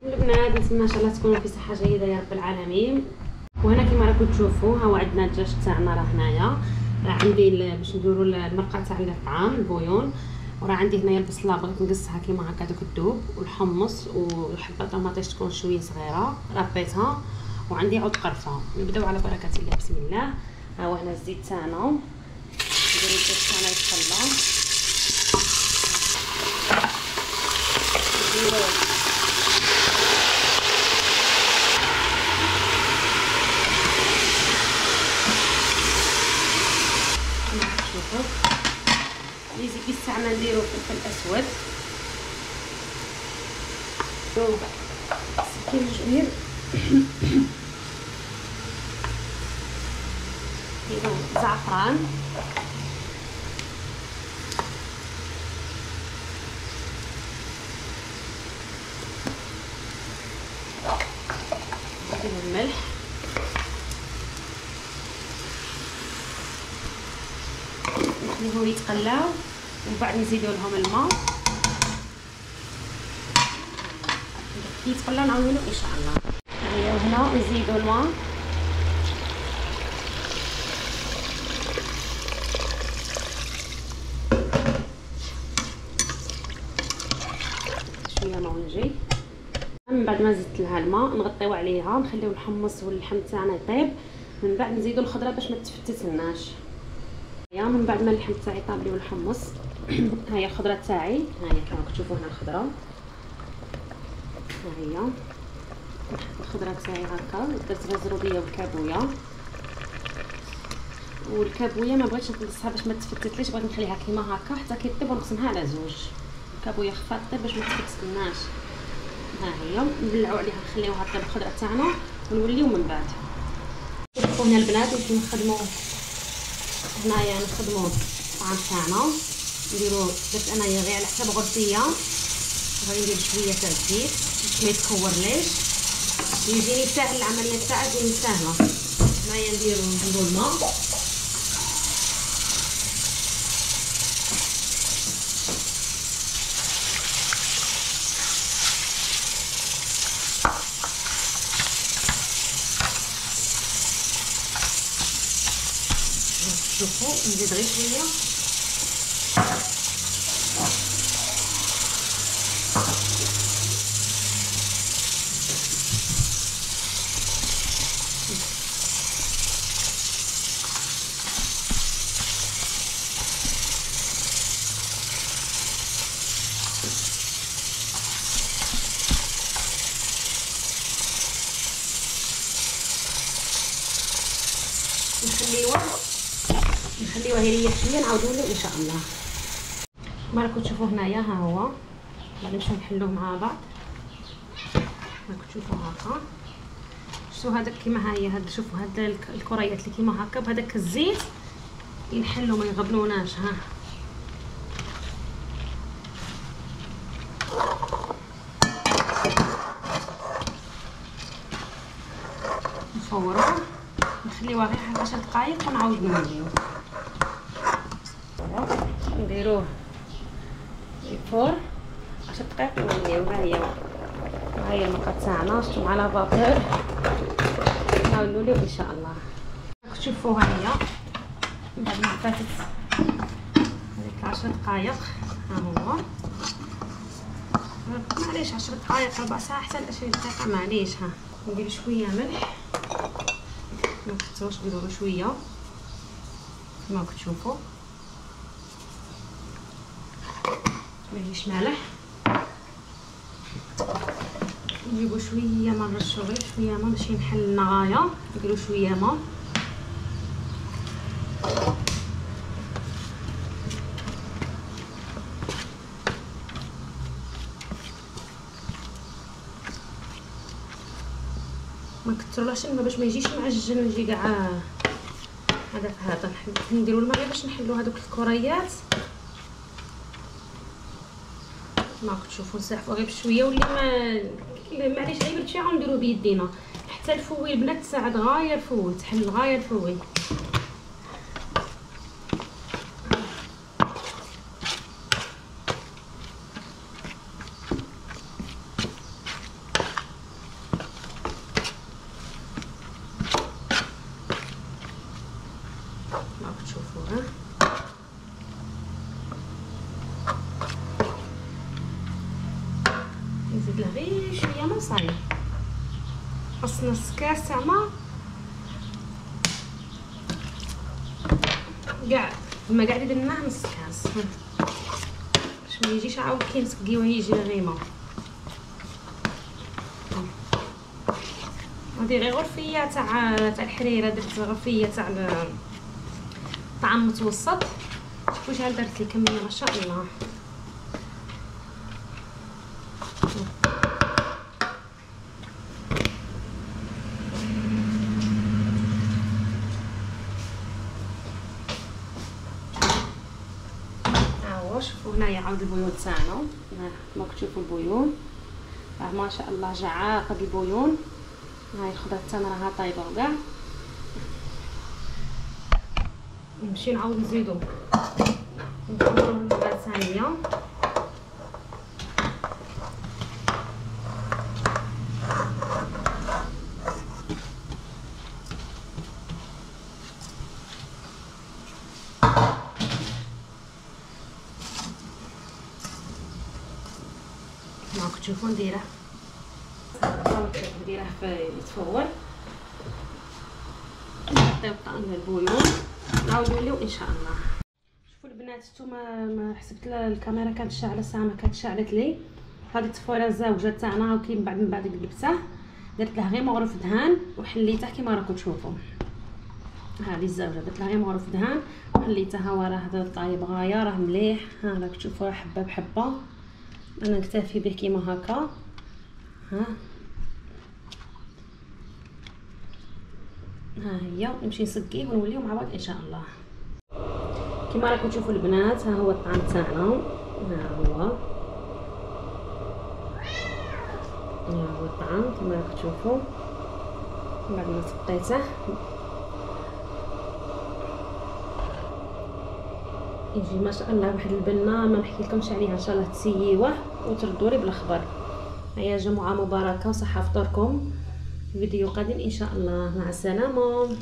البنات نتمنى ان شاء الله تكونوا في صحه جيده يا رب العالمين. وهنا كما راكم تشوفوا ها هو عندنا الدجاج تاعنا راه هنايا. راه عندي باش نديروا المرقه تاع الطعام البويون، وراه عندي هنايا البصله بغيت نقصها كيما هكا دوك الدوب، والحمص والحبه طماطيش تكون شويه صغيره ربيتها، وعندي عود قرفه. نبداو على بركه الله. بسم الله. ها هو هنا الزيت تاعنا، نديرو الزيت تاعنا يتخلى، نديرو ليزي كيستعمل نديرو فلفل اسود سكين جبير نديرو زعفران، نديرو الملح، نخليهم يتقلاو ومن بعد نزيدو لهم الماء. كي يتقلاو نعاودو ان شاء الله. هيا هنا نزيدو الماء، شويه ماء ونجي. من بعد ما زدت لها الماء نغطيو عليها، نخليو الحمص واللحم تاعنا يطيب، من بعد نزيدو الخضره باش ما تفتتلناش. هيا من بعد ما اللحم تاعي طاب لي والحمص ها هي الخضره تاعي، ها هي كما كتشوفوا هنا الخضره، ها هي الخضره تاعي هكا. درت الزروبيه والكابويه، والكابويه ما بغيتش نقصها باش ما تفتتليش، بغيت نخليها كيما هكا حتى كيطيب ونقسمها على زوج. الكابويه خفات طيب باش ما تفتتلناش. ها هي نبلعوا عليها نخليوها طيب الخضره تاعنا ونوليو من بعد. شوفوا هنا البنات كيف نخدموا هنايا نخدموا الطعام تاعنا. نديرو درت انايا غير على حساب غرزيه، غادي ندير شويه تاع الزيت باش ما يتكورليش، يجيني ساهل العمليه تاعها تجيني ساهله. هنايا نديرو الماء، شوفوا نزيد غير شويه نخليوها هي شويه نعاودوا له ان شاء الله. كما راكم تشوفوا هنايا ها هو غادي نمشيو نحلوه مع بعض. راكم تشوفوا هكا، شفتوا هذاك كيما ها هي هاد شوفوا هاد الكريات اللي كيما هكا بهذاك الزيت ينحلوا ما يغبنوناش. ها نصوروه نخليوها غير 10 دقائق ونعاود نوليو نديروه الفور 10 دقائق ونوليو. ها هي المرقه تاعنا شفتوا مع لافابور، نعاود نوليو ان شاء الله. راكم تشوفوا ها هي من بعد ما فاتت هذيك 10 دقائق ها هو، معليش 10 دقائق ربع ساعه حتى 20 دقيقه معليش. ها ندير شويه ملح، ما تكثروش نديرو شويه كما كتشوفوا، ماهيش مالح. نجيبو شويه ما نرشو غير شويه ما باش ينحل لنا غايه، نديرو شويه ما ما كثرولهاش باش ما يجيش معجن ويجي كاع هذا. نديرو الماء باش نحلو هذوك الكريات ما كتشوفوا نسحفوا غير بشويه، واللي معليش غير بردتي غنديرو بيدينا حتى الفوي البنات تساعد غايه الفوي تحل غايه الفوي. غير شويه ما صاير، خاص نص كاس تاع ما كاع ما قاعد درناه نص كاس باش ما يجيش عاود كي نسقيوه يجي غيمه. هذه غير غرفيه تاع الحريره، درت غرفيه تاع طعام متوسط. شوفوا شحال درت الكميه ما شاء الله. شوفوا هنايا عاود البيون تاعنا، كما كتشوفوا البيون راه ما شاء الله جعاق هاد البيون. هاي الخضره تاعنا راها طايبه وكاع. نمشي نعاود نزيدو نحمرو الخضره ثانيه. كما كتشوفوا نديره في يتفور، نحطيو الطعم ديال البويون نعاودو نوليو ان شاء الله. شوفوا البنات نتوما ما حسبت الكاميرا كانت شاعله الساعه ما كانت شعلت لي. هذه التفويره الزوجه تاعنا وكي من بعد قلبتها درت لها غير مغرف دهان وحليتها كما راكم تشوفوا. هذه الزوجه درت لها غير مغرف دهان وحليتها وراه طايب غايه راه مليح. ها راك تشوفوا حبه بحبه. انا نكتفي به كيما هكا. ها هي نمشي نسقيه ونوليو مع بعض ان شاء الله. كما راكم تشوفوا البنات ها هو الطعام تاعنا. ها هو الطعام كما راكم تشوفوا بعد ما سقيته يجي ما شاء الله واحد البنه ما نحكي لكمش عليها. ان شاء الله تسييوه وتردوا لي بالخبر. هيا جمعه مباركه وصحه فطوركم. فيديو قادم ان شاء الله. مع السلامه.